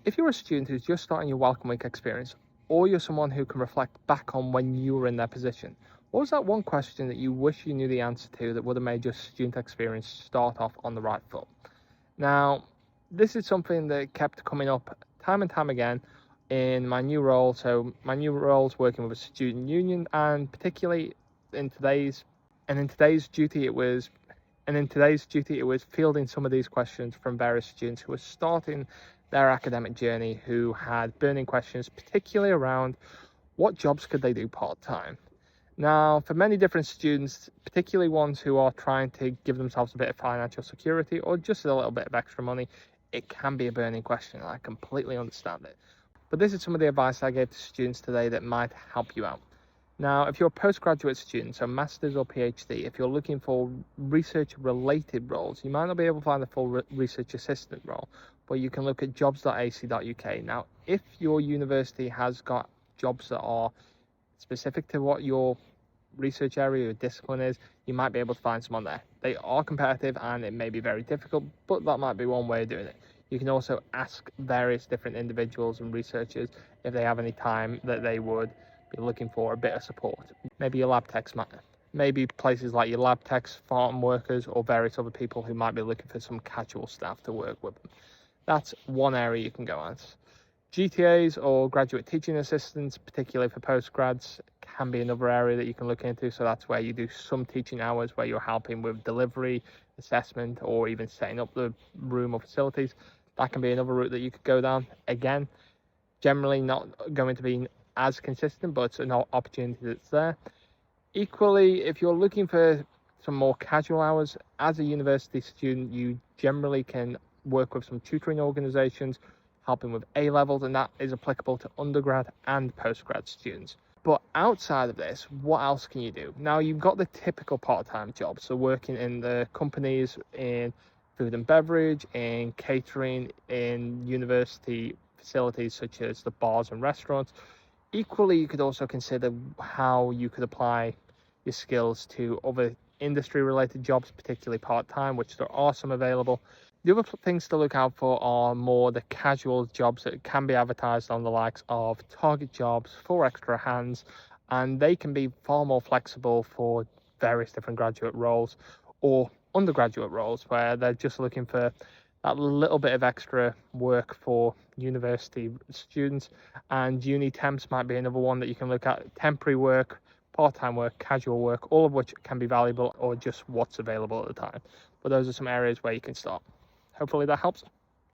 If you're a student who's just starting your Welcome Week experience, or you're someone who can reflect back on when you were in their position, what was that one question that you wish you knew the answer to that would have made your student experience start off on the right foot? Now, this is something that kept coming up time and time again in my new role. So my new role is working with a student union, and particularly in today's duty it was fielding some of these questions from various students who were starting their academic journey, who had burning questions, particularly around what jobs could they do part-time. Now, for many different students, particularly ones who are trying to give themselves a bit of financial security or just a little bit of extra money, it can be a burning question, and I completely understand it. But this is some of the advice I gave to students today that might help you out. Now, if you're a postgraduate student, so master's or PhD, if you're looking for research-related roles, you might not be able to find the full research assistant role, but you can look at jobs.ac.uk. Now, if your university has got jobs that are specific to what your research area or discipline is, you might be able to find some on there. They are competitive and it may be very difficult, but that might be one way of doing it. You can also ask various different individuals and researchers if they have any time that they would be looking for a bit of support. Maybe your lab techs matter. Maybe places like your lab techs, farm workers, or various other people who might be looking for some casual staff to work with them. That's one area you can go at. GTAs or graduate teaching assistants, particularly for postgrads, can be another area that you can look into. So that's where you do some teaching hours where you're helping with delivery, assessment, or even setting up the room or facilities. That can be another route that you could go down. Again, generally not going to be as consistent, but it's an opportunity that's there. Equally, if you're looking for some more casual hours, as a university student, you generally can work with some tutoring organizations, helping with A-levels, and that is applicable to undergrad and postgrad students. But outside of this, what else can you do? Now, you've got the typical part-time jobs, so working in the companies in food and beverage, in catering, in university facilities such as the bars and restaurants. Equally, you could also consider how you could apply your skills to other industry-related jobs, particularly part-time, which there are some available. The other things to look out for are more the casual jobs that can be advertised on the likes of Target Jobs, For Extra Hands, and they can be far more flexible for various different graduate roles or undergraduate roles where they're just looking for that little bit of extra work for university students. And uni temps might be another one that you can look at. Temporary work, part-time work, casual work, all of which can be valuable or just what's available at the time. But those are some areas where you can start. Hopefully that helps.